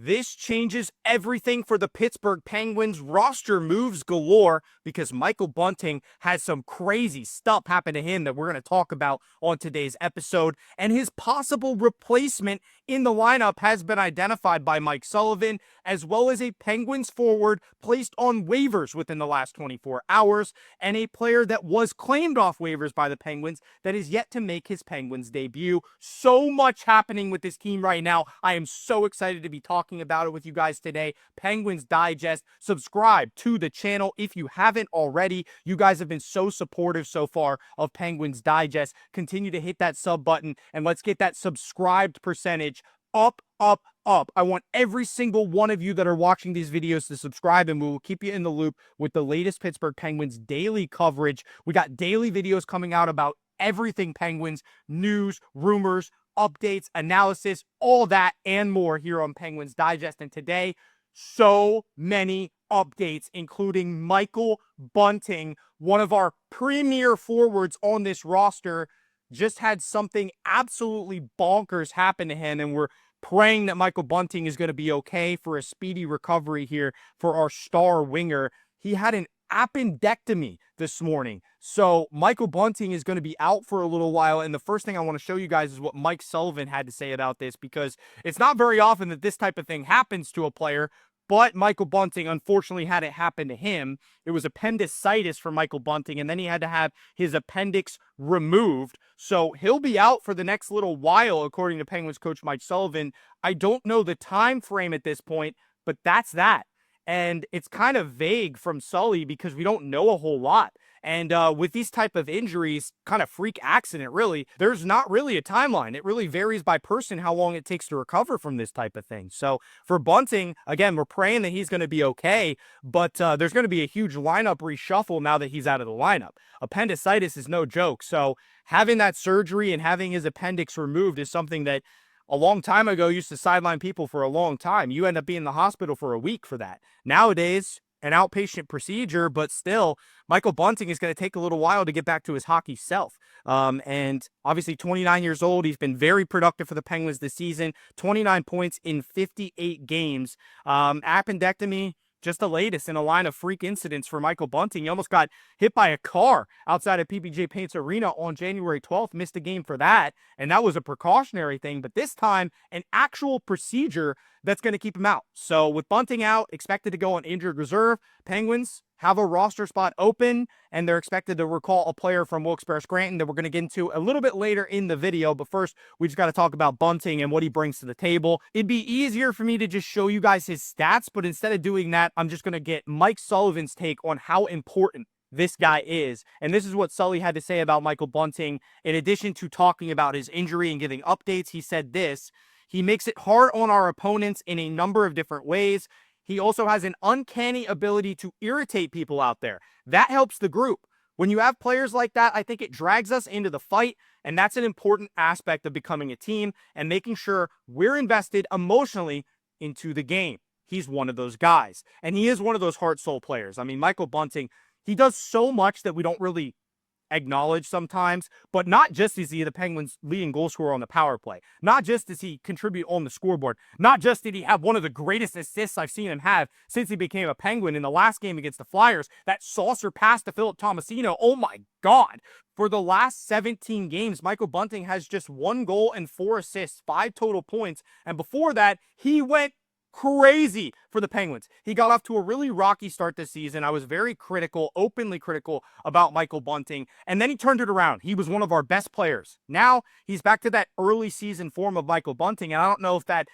This changes everything for the Pittsburgh Penguins. Roster moves galore because Michael Bunting has some crazy stuff happen to him that we're going to talk about on today's episode. And his possible replacement in the lineup has been identified by Mike Sullivan, as well as a Penguins forward placed on waivers within the last 24 hours, and a player that was claimed off waivers by the Penguins that is yet to make his Penguins debut. So much happening with this team right now. I am so excited to be talking about it with you guys today. Penguins Digest. Subscribe to the channel if you haven't already. You guys have been so supportive so far of Penguins Digest. Continue to hit that sub button and let's get that subscribed percentage up, up, up. I want every single one of you that are watching these videos to subscribe, and we will keep you in the loop with the latest Pittsburgh Penguins daily coverage. We got daily videos coming out about everything Penguins, news, rumors, updates, analysis, all that and more here on Penguins Digest. And today, so many updates, including Michael Bunting, one of our premier forwards on this roster, just had something absolutely bonkers happen to him, and we're praying that Michael Bunting is going to be okay for a speedy recovery here for our star winger. He had an appendectomy this morning. So Michael Bunting is going to be out for a little while. And the first thing I want to show you guys is what Mike Sullivan had to say about this, because it's not very often that this type of thing happens to a player. But Michael Bunting, unfortunately, had it happen to him. It was appendicitis for Michael Bunting, and then he had to have his appendix removed. So he'll be out for the next little while, according to Penguins coach Mike Sullivan. I don't know the time frame at this point, but that's that. And it's kind of vague from Sully because we don't know a whole lot. And with these type of injuries, kind of freak accident, really, there's not really a timeline. It really varies by person how long it takes to recover from this type of thing. So for Bunting, again, we're praying that he's going to be okay, but there's going to be a huge lineup reshuffle now that he's out of the lineup. Appendicitis is no joke. So having that surgery and having his appendix removed is something that a long time ago used to sideline people for a long time. You end up being in the hospital for a week for that. Nowadays, an outpatient procedure, but still, Michael Bunting is going to take a little while to get back to his hockey self. And obviously 29 years old. He's been very productive for the Penguins this season. 29 points in 58 games. Appendectomy, just the latest in a line of freak incidents for Michael Bunting. He almost got hit by a car outside of PPG Paints Arena on January 12th, missed a game for that, and that was a precautionary thing, but this time, an actual procedure that's going to keep him out. So with Bunting out, expected to go on injured reserve, Penguins have a roster spot open, and they're expected to recall a player from Wilkes-Barre Scranton that we're going to get into a little bit later in the video. But first, we just got to talk about Bunting and what he brings to the table. It'd be easier for me to just show you guys his stats, but instead of doing that, I'm just going to get Mike Sullivan's take on how important this guy is. And this is what Sully had to say about Michael Bunting. In addition to talking about his injury and giving updates, he said this: he makes it hard on our opponents in a number of different ways. He also has an uncanny ability to irritate people out there. That helps the group. When you have players like that, I think it drags us into the fight, and that's an important aspect of becoming a team and making sure we're invested emotionally into the game. He's one of those guys, and he is one of those heart soul players. I mean, Michael Bunting, he does so much that we don't really acknowledge sometimes, but not just is he the Penguins' leading goal scorer on the power play, not just does he contribute on the scoreboard, not just did he have one of the greatest assists I've seen him have since he became a Penguin in the last game against the Flyers, that saucer pass to Philip Tomasino. Oh my God. For the last 17 games, Michael Bunting has just 1 goal and 4 assists, 5 total points, and before that, he went crazy for the Penguins. He got off to a really rocky start this season. I was very critical, openly critical about Michael Bunting, and then he turned it around. He was one of our best players. Now he's back to that early season form of Michael Bunting, and I don't know if that,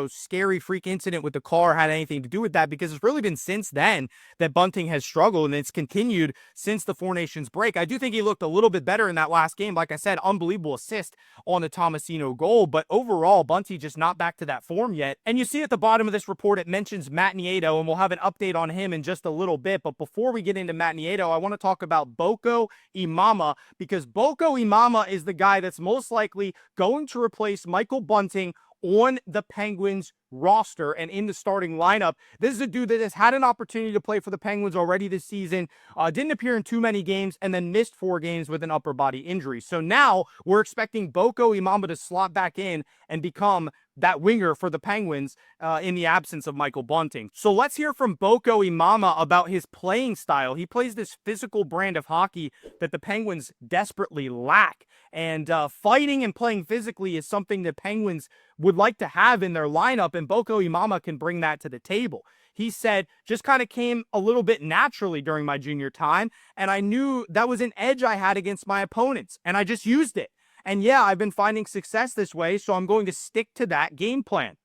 scary freak incident with the car had anything to do with that, because it's really been since then that Bunting has struggled, and it's continued since the Four Nations break. I do think he looked a little bit better in that last game. Like I said, unbelievable assist on the Tomasino goal, but overall, Bunting just not back to that form yet. And you see at the bottom of this report, it mentions Matt Nieto, and we'll have an update on him in just a little bit. But before we get into Matt Nieto, I want to talk about Boko Imama, because Boko Imama is the guy that's most likely going to replace Michael Bunting on the Penguins roster and in the starting lineup. This is a dude that has had an opportunity to play for the Penguins already this season, didn't appear in too many games, and then missed 4 games with an upper body injury. So now we're expecting Boko Imama to slot back in and become that winger for the Penguins in the absence of Michael Bunting. So let's hear from Boko Imama about his playing style. He plays this physical brand of hockey that the Penguins desperately lack. And fighting and playing physically is something the Penguins would like to have in their lineup, and Boko Imama can bring that to the table. He said, just kind of came a little bit naturally during my junior time, and I knew that was an edge I had against my opponents, and I just used it. And yeah, I've been finding success this way, so I'm going to stick to that game plan.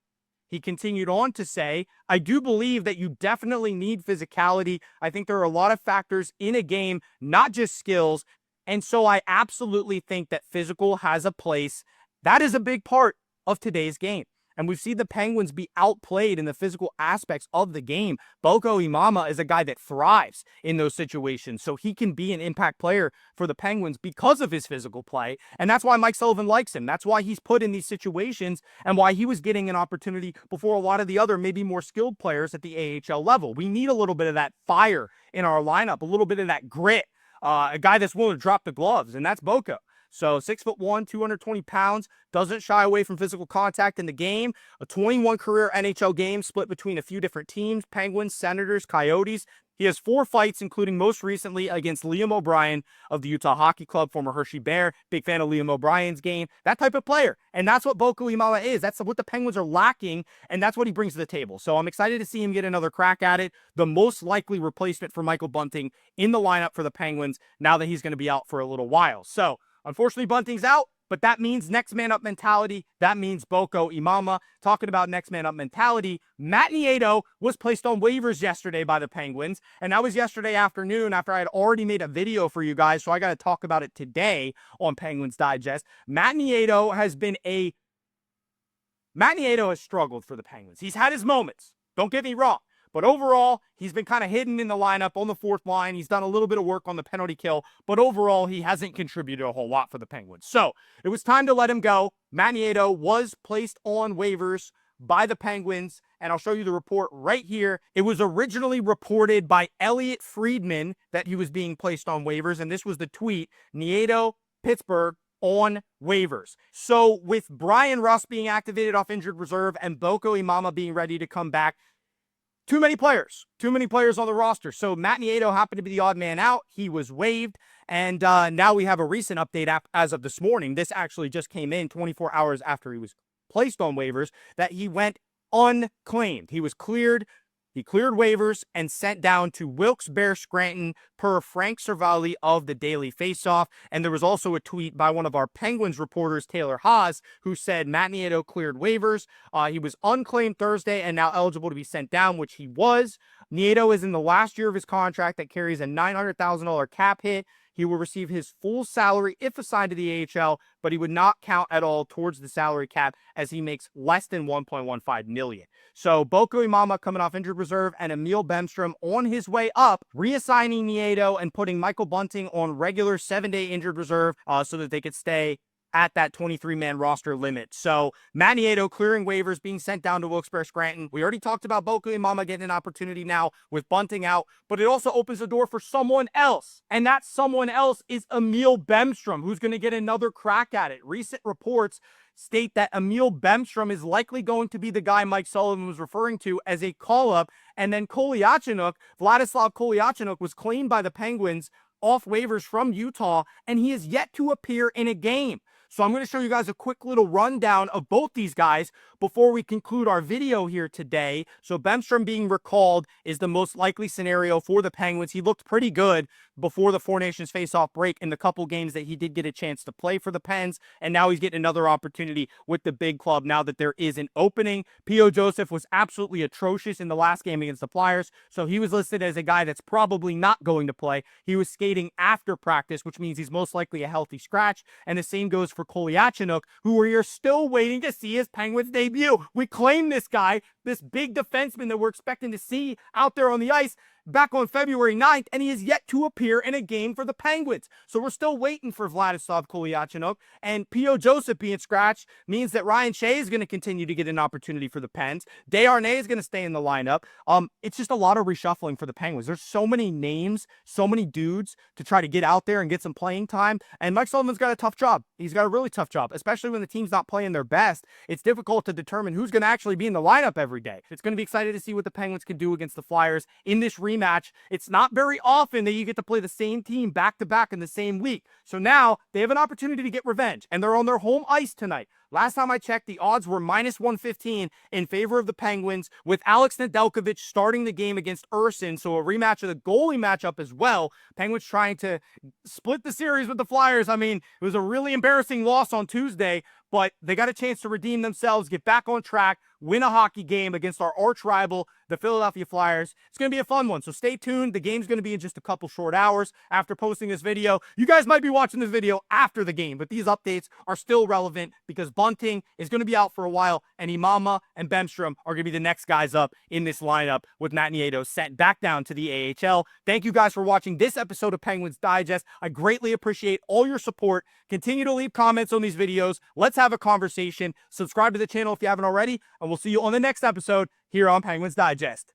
He continued on to say, I do believe that you definitely need physicality. I think there are a lot of factors in a game, not just skills. And so I absolutely think that physical has a place. That is a big part of today's game. And we've seen the Penguins be outplayed in the physical aspects of the game. Boko Imama is a guy that thrives in those situations, so he can be an impact player for the Penguins because of his physical play. And that's why Mike Sullivan likes him. That's why he's put in these situations and why he was getting an opportunity before a lot of the other, maybe more skilled players at the AHL level. We need a little bit of that fire in our lineup, a little bit of that grit, a guy that's willing to drop the gloves, and that's Boko. So 6'1", 220 pounds, doesn't shy away from physical contact in the game. A 21 career NHL games split between a few different teams, Penguins, Senators, Coyotes. He has 4 fights, including most recently against Liam O'Brien of the Utah Hockey Club, former Hershey Bear. Big fan of Liam O'Brien's game. That type of player. And that's what Boko Imama is. That's what the Penguins are lacking, and that's what he brings to the table. So I'm excited to see him get another crack at it. The most likely replacement for Michael Bunting in the lineup for the Penguins now that he's going to be out for a little while. So unfortunately, Bunting's out, but that means next man up mentality. That means Boko Imama. Talking about next man up mentality, Matt Nieto was placed on waivers yesterday by the Penguins, and that was yesterday afternoon after I had already made a video for you guys, so I got to talk about it today on Penguins Digest. Matt Nieto has struggled for the Penguins. He's had his moments. Don't get me wrong. But overall, he's been kind of hidden in the lineup on the 4th line. He's done a little bit of work on the penalty kill, but overall, he hasn't contributed a whole lot for the Penguins. So it was time to let him go. Matt Nieto was placed on waivers by the Penguins, and I'll show you the report right here. It was originally reported by Elliot Friedman that he was being placed on waivers, and this was the tweet: Nieto, Pittsburgh, on waivers. So with Brian Rust being activated off injured reserve and Boko Imama being ready to come back, too many players on the roster. So Matt Nieto happened to be the odd man out. He was waived. And now we have a recent update as of this morning. This actually just came in 24 hours after he was placed on waivers, that he went unclaimed. He was cleared. He cleared waivers and sent down to Wilkes-Barre Scranton per Frank Cervalli of the Daily Faceoff. And there was also a tweet by one of our Penguins reporters, Taylor Haas, who said Matt Nieto cleared waivers. He was unclaimed Thursday and now eligible to be sent down, which he was. Nieto is in the last year of his contract that carries a $900,000 cap hit. He will receive his full salary if assigned to the AHL, but he would not count at all towards the salary cap as he makes less than $1.15 million. So Boko Imama coming off injured reserve and Emil Bemstrom on his way up, reassigning Nieto and putting Michael Bunting on regular 7-day injured reserve so that they could stay at that 23-man roster limit. So Matt Nieto clearing waivers, being sent down to Wilkes-Barre Scranton. We already talked about Boko Imama getting an opportunity now with Bunting out, but it also opens the door for someone else. And that someone else is Emil Bemstrom, who's going to get another crack at it. Recent reports state that Emil Bemstrom is likely going to be the guy Mike Sullivan was referring to as a call-up. And then Vladislav Kolyachonok was claimed by the Penguins off waivers from Utah, and he is yet to appear in a game. So I'm going to show you guys a quick little rundown of both these guys before we conclude our video here today. So Bemstrom being recalled is the most likely scenario for the Penguins. He looked pretty good before the Four Nations face-off break in the couple games that he did get a chance to play for the Pens, and now he's getting another opportunity with the big club now that there is an opening. P.O. Joseph was absolutely atrocious in the last game against the Flyers, so he was listed as a guy that's probably not going to play. He was skating after practice, which means he's most likely a healthy scratch, and the same goes for Kolyachonok, who we are still waiting to see his Penguins debut. We claim this guy, this big defenseman that we're expecting to see out there on the ice. back on February 9th, and he has yet to appear in a game for the Penguins. So we're still waiting for Vladislav Kolyachonok, and P.O. Joseph being scratched means that Ryan Shea is going to continue to get an opportunity for the Pens. Desharnais is going to stay in the lineup. It's just a lot of reshuffling for the Penguins. There's so many names, so many dudes to try to get out there and get some playing time, and Mike Sullivan's got a tough job. He's got a really tough job, especially when the team's not playing their best. It's difficult to determine who's going to actually be in the lineup every day. It's going to be exciting to see what the Penguins can do against the Flyers in this rematch. It's not very often that you get to play the same team back-to-back in the same week. So now they have an opportunity to get revenge, and they're on their home ice tonight. Last time I checked, the odds were minus 115 in favor of the Penguins, with Alex Nedeljkovic starting the game against Urson, so a rematch of the goalie matchup as well. Penguins trying to split the series with the Flyers. I mean, it was a really embarrassing loss on Tuesday, but they got a chance to redeem themselves, get back on track, win a hockey game against our arch rival, the Philadelphia Flyers. It's going to be a fun one, so stay tuned. The game's going to be in just a couple short hours after posting this video. You guys might be watching this video after the game, but these updates are still relevant because Bunting is going to be out for a while, and Imama and Bemstrom are going to be the next guys up in this lineup with Matt Nieto sent back down to the AHL. Thank you guys for watching this episode of Penguins Digest. I greatly appreciate all your support. Continue to leave comments on these videos. Let's have a conversation. Subscribe to the channel if you haven't already, and we'll see you on the next episode here on Penguins Digest.